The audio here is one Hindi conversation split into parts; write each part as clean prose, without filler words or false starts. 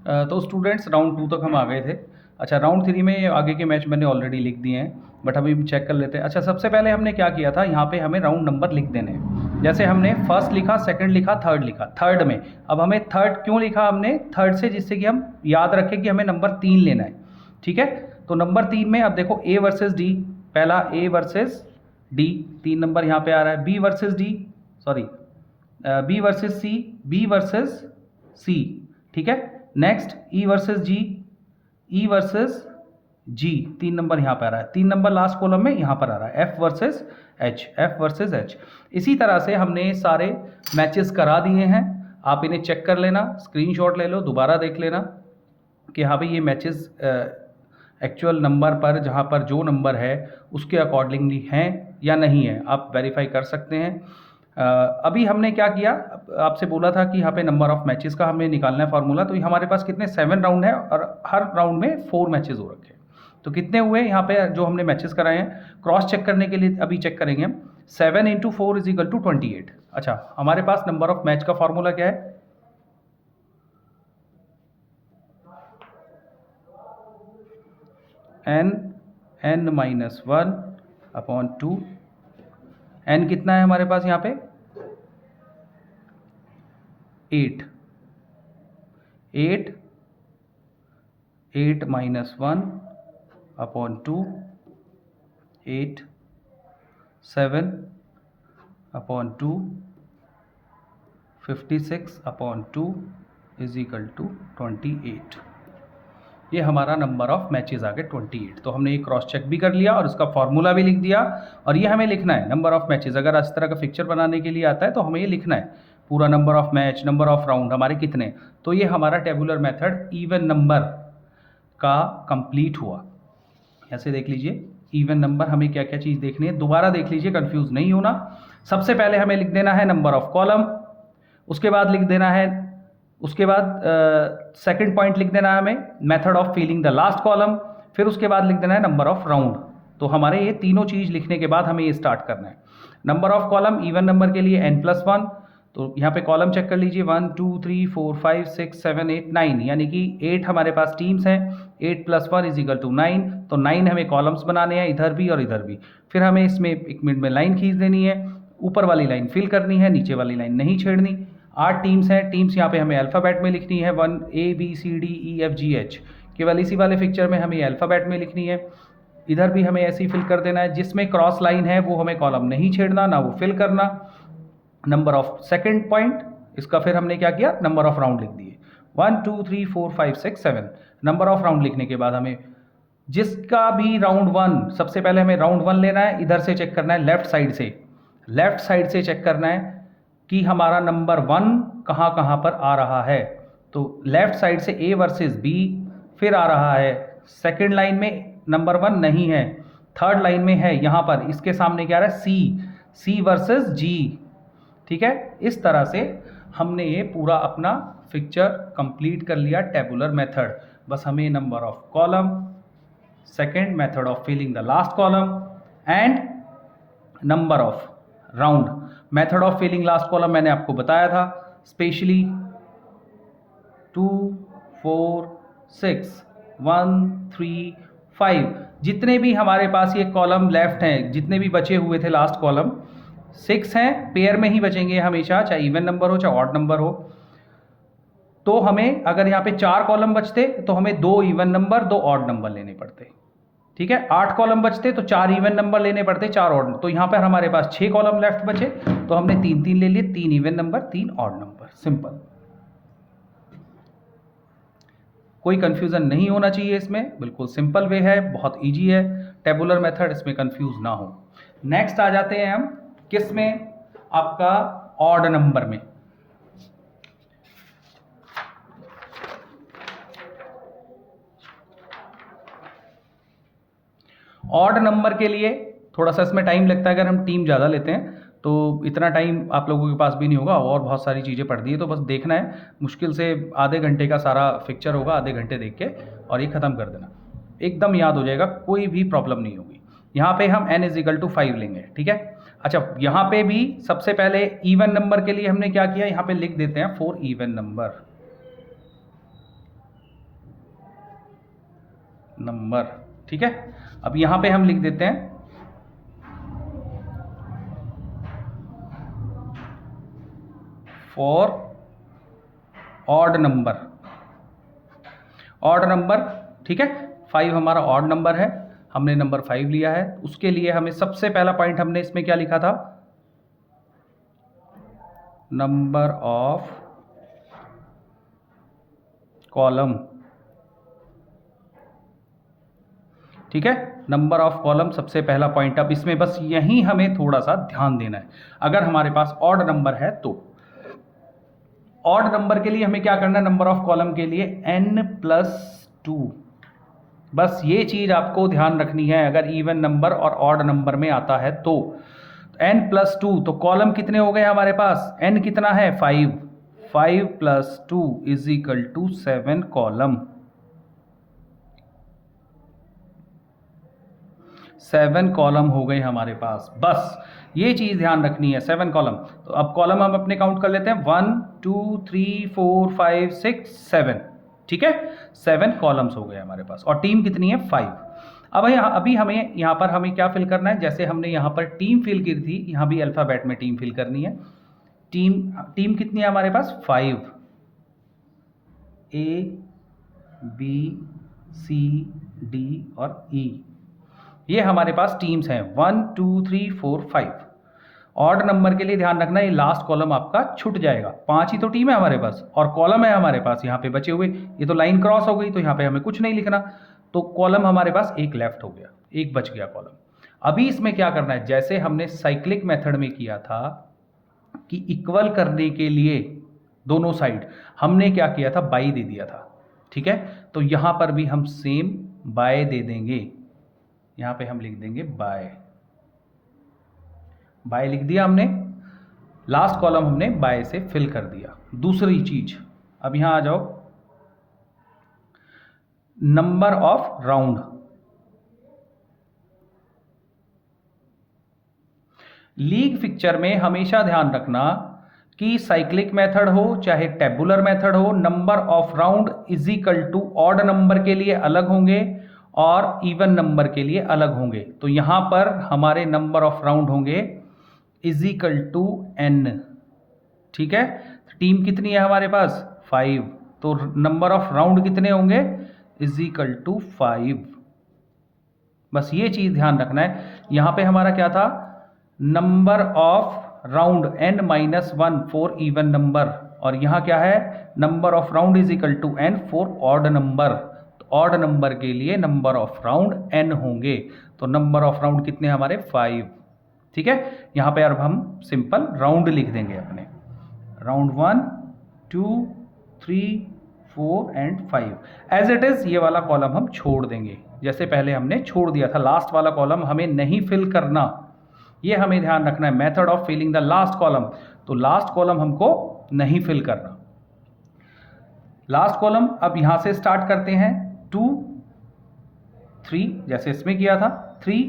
तो स्टूडेंट्स राउंड 2 तक हम आ गए थे। अच्छा, राउंड 3 में आगे के मैच मैंने ऑलरेडी लिख दिए हैं, बट अभी चेक कर लेते हैं। अच्छा, सबसे पहले हमने क्या किया था, यहाँ पे हमें राउंड नंबर लिख देने हैं। जैसे हमने फर्स्ट लिखा, सेकंड लिखा, थर्ड लिखा। थर्ड में अब हमें थर्ड क्यों लिखा हमने थर्ड से, जिससे कि हम याद रखें कि हमें नंबर 3 लेना है। ठीक है, तो नंबर 3 में अब देखो ए वर्सेस डी, पहला ए वर्सेस डी, 3 नंबर यहाँ पे आ रहा है। B versus D, sorry B versus C, B versus C. ठीक है, next E versus G, E versus G, 3 number यहाँ पर आ रहा है। 3 नंबर लास्ट कॉलम में यहाँ पर आ रहा है, F versus H, F versus H. इसी तरह से हमने सारे मैचेस करा दिए हैं। आप इन्हें चेक कर लेना, स्क्रीनशॉट ले लो, दोबारा देख लेना कि हाँ भाई ये मैचेस एक्चुअल नंबर पर, जहाँ पर जो नंबर है उसके अकॉर्डिंगली हैं या नहीं है, आप वेरीफाई कर सकते हैं। अभी हमने क्या किया, आपसे बोला था कि यहाँ पे नंबर ऑफ मैचेस का हमें निकालना है फार्मूला। तो हमारे पास कितने 7 राउंड है और हर राउंड में 4 मैचेस हो रखे हैं। तो कितने हुए यहाँ पे जो हमने मैचेस कराए हैं, क्रॉस चेक करने के लिए अभी चेक करेंगे हम। 7 × 4 = 28। अच्छा, हमारे पास नंबर ऑफ मैच का फार्मूला क्या है, n-1/2। n कितना है हमारे पास यहाँ पे 8, 8 8-1/2, 8 7/2, 56/2 = 28। ये हमारा नंबर ऑफ मैचेस आ गए 28। तो हमने ये क्रॉस चेक भी कर लिया और उसका फॉर्मूला भी लिख दिया। और ये हमें लिखना है नंबर ऑफ मैचेस। अगर इस तरह का पिक्चर बनाने के लिए आता है तो हमें ये लिखना है पूरा number of match, number of round हमारे कितने। तो ये हमारा टेबुलर मेथड इवन नंबर का कंप्लीट हुआ। ऐसे देख लीजिए, इवन नंबर हमें क्या क्या चीज़ देखनी है, दोबारा देख लीजिए, कंफ्यूज नहीं होना। सबसे पहले हमें लिख देना है नंबर ऑफ कॉलम, उसके बाद लिख देना है, उसके बाद सेकंड पॉइंट लिख देना है हमें method of filling the last column, फिर उसके बाद लिख देना है नंबर ऑफ राउंड। तो हमारे ये तीनों चीज़ लिखने के बाद हमें ये स्टार्ट करना है। Number of column even number के लिए n+1। तो यहाँ पे कॉलम चेक कर लीजिए, 1 2 3 4 5 6 7 8 9, यानी कि 8 हमारे पास टीम्स हैं। 8 + 1 = 9। तो 9 हमें कॉलम्स बनाने हैं, इधर भी और इधर भी। फिर हमें इसमें 1 मिनट में लाइन खींच देनी है, ऊपर वाली लाइन फिल करनी है, नीचे वाली लाइन नहीं छेड़नी। 8 टीम्स हैं, टीम्स यहाँ पे हमें अल्फ़ाबेट में लिखनी है, 1 A B C D E F G H। केवल इसी वाले पिक्चर में हमें अल्फ़ाबेट में लिखनी है। इधर भी हमें ऐसे ही फिल कर देना है, जिसमें क्रॉस लाइन है वो हमें कॉलम नहीं छेड़ना, ना वो फिल करना। नंबर ऑफ सेकंड पॉइंट, इसका फिर हमने क्या किया, नंबर ऑफ राउंड लिख दिए, 1 2 3 4 5 6 7। नंबर ऑफ राउंड लिखने के बाद हमें जिसका भी राउंड 1, सबसे पहले हमें राउंड 1 लेना है, इधर से चेक करना है, लेफ्ट साइड से, लेफ्ट साइड से चेक करना है कि हमारा नंबर 1 कहाँ कहाँ पर आ रहा है। तो लेफ्ट साइड से A वर्सेस B, फिर आ रहा है सेकंड लाइन में नंबर 1 नहीं है, थर्ड लाइन में है, यहाँ पर इसके सामने क्या आ रहा है C वर्सेस G। ठीक है, इस तरह से हमने ये पूरा अपना पिक्चर कंप्लीट कर लिया, टेबुलर मेथड। बस हमें number of column, second method of filling the last column and number of round. Method of filling last column मैंने आपको बताया था, स्पेशली 2 4 6 1 3 5 जितने भी हमारे पास ये कॉलम लेफ्ट हैं, जितने भी बचे हुए थे लास्ट कॉलम 6 हैं, पेयर में ही बचेंगे हमेशा, चाहे इवन नंबर हो चाहे ऑड नंबर हो। तो हमें अगर यहाँ पे 4 कॉलम बचते तो हमें 2 इवन नंबर 2 ऑड नंबर लेने पड़ते। ठीक है, 8 कॉलम बचते तो 4 इवन नंबर लेने पड़ते, 4 ऑड। तो यहाँ पर हमारे पास 6 कॉलम लेफ्ट बचे, तो हमने 3 ले लिए, 3 even number 3 odd number. Simple, कोई कंफ्यूजन नहीं होना चाहिए इसमें, बिल्कुल सिंपल वे है, बहुत इजी है टेबुलर मेथड, इसमें कंफ्यूज ना हो। नेक्स्ट आ जाते हैं हम किस में, आपका ऑड नंबर में। ऑड नंबर के लिए थोड़ा सा इसमें टाइम लगता है, अगर हम टीम ज़्यादा लेते हैं तो इतना टाइम आप लोगों के पास भी नहीं होगा, और बहुत सारी चीज़ें पढ़ दी है, तो बस देखना है, मुश्किल से आधे घंटे का सारा पिक्चर होगा, आधे घंटे देख के और ये ख़त्म कर देना, एकदम याद हो जाएगा, कोई भी प्रॉब्लम नहीं होगी। यहाँ पे हम n = 5 लेंगे। ठीक है, अच्छा यहाँ पे भी सबसे पहले इवन नंबर के लिए हमने क्या किया, यहाँ पे लिख देते हैं 4 इवन नंबर। नंबर, ठीक है। अब यहाँ पे हम लिख देते हैं for odd number, odd number, ठीक है। 5 हमारा ऑड नंबर है, हमने नंबर 5 लिया है। उसके लिए हमें सबसे पहला पॉइंट हमने इसमें क्या लिखा था, नंबर ऑफ कॉलम, ठीक है। नंबर ऑफ कॉलम सबसे पहला पॉइंट। अब इसमें बस यही हमें थोड़ा सा ध्यान देना है। अगर हमारे पास ऑड नंबर है तो ऑड नंबर के लिए हमें क्या करना है, नंबर ऑफ कॉलम के लिए n+2, बस ये चीज आपको ध्यान रखनी है। अगर इवन नंबर और ऑड नंबर में आता है तो n+2, तो कॉलम कितने हो गए हमारे पास, n कितना है 5, 5 + 2 = 7 कॉलम, 7 कॉलम हो गए हमारे पास। बस ये चीज ध्यान रखनी है, 7 कॉलम। तो अब कॉलम हम अपने काउंट कर लेते हैं, 1 2 3 4 5 6 7, ठीक है। 7 कॉलम्स हो गए हमारे पास और टीम कितनी है 5। अब अभी हमें यहाँ पर हमें क्या फिल करना है, जैसे हमने यहाँ पर टीम फिल की थी, यहाँ भी अल्फ़ाबेट में टीम फिल करनी है। टीम कितनी है हमारे पास 5, A B C D और E, ये हमारे पास टीम्स हैं 1 2 3 4 5। ऑड नंबर के लिए ध्यान रखना ये लास्ट कॉलम आपका छूट जाएगा, 5 ही तो टीम है हमारे पास और कॉलम है हमारे पास यहाँ पे बचे हुए। ये तो लाइन क्रॉस हो गई तो यहाँ पे हमें कुछ नहीं लिखना, तो कॉलम हमारे पास एक लेफ्ट हो गया, एक बच गया कॉलम। अभी इसमें क्या करना है, जैसे हमने साइक्लिक मेथड में किया था कि इक्वल करने के लिए दोनों साइड हमने क्या किया था, बाई दे दिया था, ठीक है। तो यहाँ पर भी हम सेम बाय दे देंगे, यहाँ पे हम लिख देंगे बाय, बाय लिख दिया हमने, लास्ट कॉलम हमने बाय से फिल कर दिया। दूसरी चीज, अब यहां आ जाओ, number of round. League picture में हमेशा ध्यान रखना कि साइक्लिक मेथड हो चाहे टेबुलर मेथड हो, number of round = odd number के लिए अलग होंगे और इवन नंबर के लिए अलग होंगे। तो यहां पर हमारे नंबर ऑफ राउंड होंगे =n, ठीक है। टीम कितनी है हमारे पास 5, तो नंबर ऑफ राउंड कितने होंगे =5। बस ये चीज ध्यान रखना है। यहां पे हमारा क्या था, number of round n-1 for even number, और यहां क्या है, number of round =n for odd number. तो ऑड नंबर के लिए नंबर ऑफ राउंड n होंगे, तो नंबर ऑफ राउंड कितने हमारे 5, ठीक है। यहां पे अब हम सिंपल राउंड लिख देंगे अपने, round 1 2 3 4 and 5 as it is. ये वाला कॉलम हम छोड़ देंगे जैसे पहले हमने छोड़ दिया था, लास्ट वाला कॉलम हमें नहीं फिल करना, ये हमें ध्यान रखना है। Method of filling the last column, तो लास्ट कॉलम हमको नहीं फिल करना। लास्ट कॉलम अब यहां से स्टार्ट करते हैं, 2 3 जैसे इसमें किया था, 3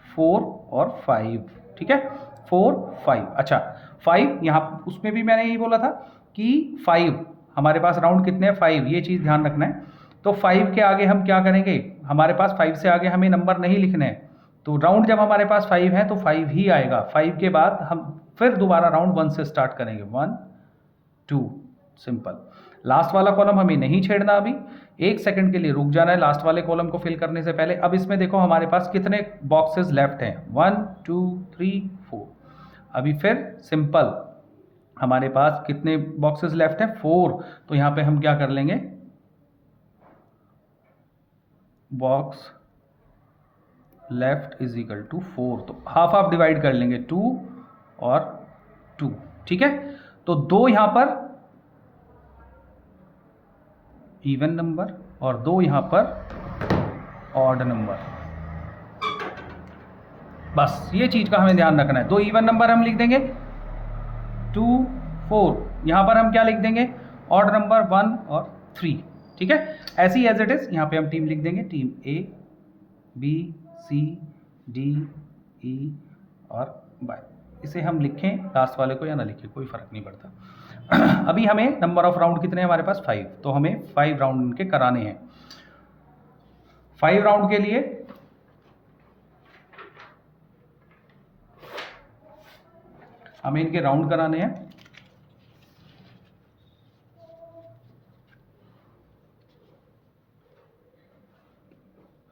4 और 5, ठीक है। 4 5, अच्छा 5 यहाँ उसमें भी मैंने यही बोला था कि 5 हमारे पास राउंड कितने हैं 5, ये चीज़ ध्यान रखना है। तो 5 के आगे हम क्या करेंगे, हमारे पास 5 से आगे हमें नंबर नहीं लिखने हैं, तो राउंड जब हमारे पास 5 है तो 5 ही आएगा। 5 के बाद हम फिर दोबारा राउंड 1 से स्टार्ट करेंगे, 1 2, सिंपल। लास्ट वाला कॉलम हमें नहीं छेड़ना, अभी 1 सेकंड के लिए रुक जाना है लास्ट वाले कॉलम को फिल करने से पहले। अब इसमें देखो हमारे पास कितने बॉक्सेस लेफ्ट हैं, 1 2 3 4। अभी फिर सिंपल हमारे पास कितने बॉक्सेस लेफ्ट हैं 4, तो यहां पे हम क्या कर लेंगे, बॉक्स लेफ्ट =4, तो हाफ हाफ डिवाइड कर लेंगे, 2 और 2, ठीक है। तो 2 यहां पर इवन नंबर और 2 यहां पर ऑड नंबर, बस ये चीज का हमें ध्यान रखना है। 2 इवन नंबर हम लिख देंगे 2 4, यहां पर हम क्या लिख देंगे, ऑड नंबर 1 और 3, ठीक है। ऐसी एज इट इज यहां पे हम टीम लिख देंगे, team A B C D E और Y। इसे हम लिखें लास्ट वाले को या ना लिखें कोई फर्क नहीं पड़ता। अभी हमें नंबर ऑफ राउंड कितने हैं हमारे पास 5, तो हमें 5 राउंड इनके कराने हैं। 5 राउंड के लिए हमें इनके राउंड कराने हैं।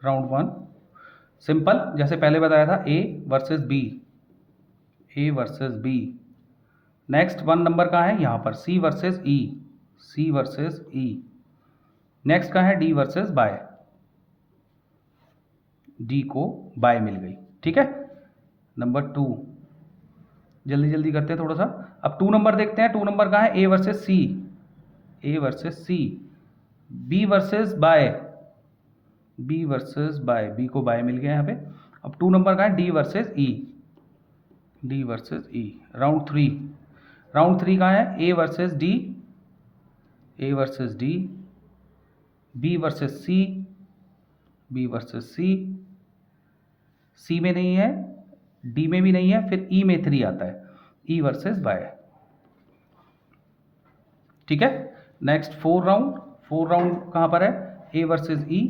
राउंड 1 सिंपल, जैसे पहले बताया था, A versus B, A versus B. Next 1 number का है यहाँ पर C versus E, C versus E. Next का है डी वर्सेस बाय, डी को बाय मिल गई, ठीक है। नंबर 2, जल्दी जल्दी करते हैं थोड़ा सा। अब 2 नंबर देखते हैं। 2 नंबर का है A versus C, A versus C. B versus bye, B versus bye, B को बाय मिल गया यहाँ पे। अब 2 नंबर का है D versus E, D versus E. Round 3, round 3 का है A versus D, A versus D. B versus C, B versus C. C में नहीं है, डी में भी नहीं है, फिर ई में 3 आता है, ई वर्सेस बाय, ठीक है। नेक्स्ट 4 राउंड, 4 राउंड कहाँ पर है, A versus E,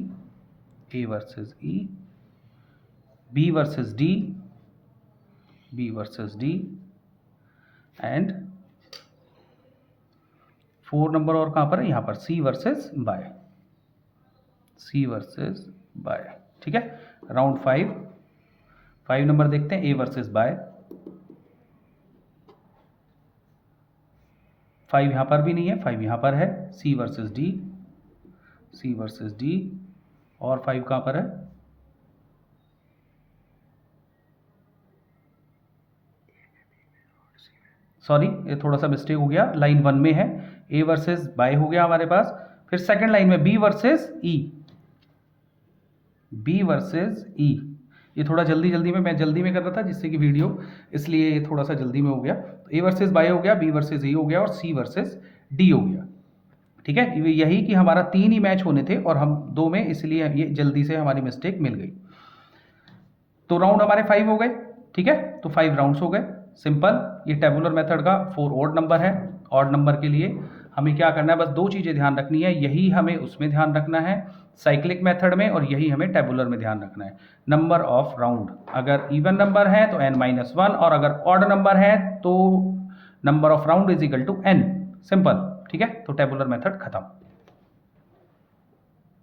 A versus E. B versus D, B versus D. And 4 number और कहाँ पर है, यहाँ पर C versus bye, C versus bye, ठीक है। राउंड 5, 5 नंबर देखते हैं, ए वर्सेस बाय। 5 यहाँ पर भी नहीं है, 5 यहाँ पर है, C versus D, C versus D. और 5 कहाँ पर है, सॉरी ये थोड़ा सा मिस्टेक हो गया, लाइन 1 में है, ए वर्सेस बाय हो गया हमारे पास। फिर सेकंड लाइन में B versus E, B versus ई। ये थोड़ा जल्दी जल्दी में, मैं जल्दी में कर रहा था जिससे कि वीडियो, इसलिए ये थोड़ा सा जल्दी में हो गया। तो ए वर्सेस बाय हो गया, बी वर्सेस ई हो गया, और सी वर्सेस डी हो गया, ठीक है। यही कि हमारा 3 ही मैच होने थे और हम 2 में, इसलिए ये जल्दी से हमारी मिस्टेक मिल गई। तो राउंड हमारे 5 हो गए, ठीक है। तो 5 राउंड्स हो गए, सिंपल। ये टेबुलर मेथड का 4 ऑड नंबर है। ऑड नंबर के लिए हमें क्या करना है, बस 2 चीज़ें ध्यान रखनी है, यही हमें उसमें ध्यान रखना है साइक्लिक मेथड में, और यही हमें टेबुलर में ध्यान रखना है। नंबर ऑफ राउंड, अगर इवन नंबर है तो n-1, और अगर ऑड नंबर है तो number of round is equal to n, simple, ठीक है। तो टेबुलर मेथड खत्म।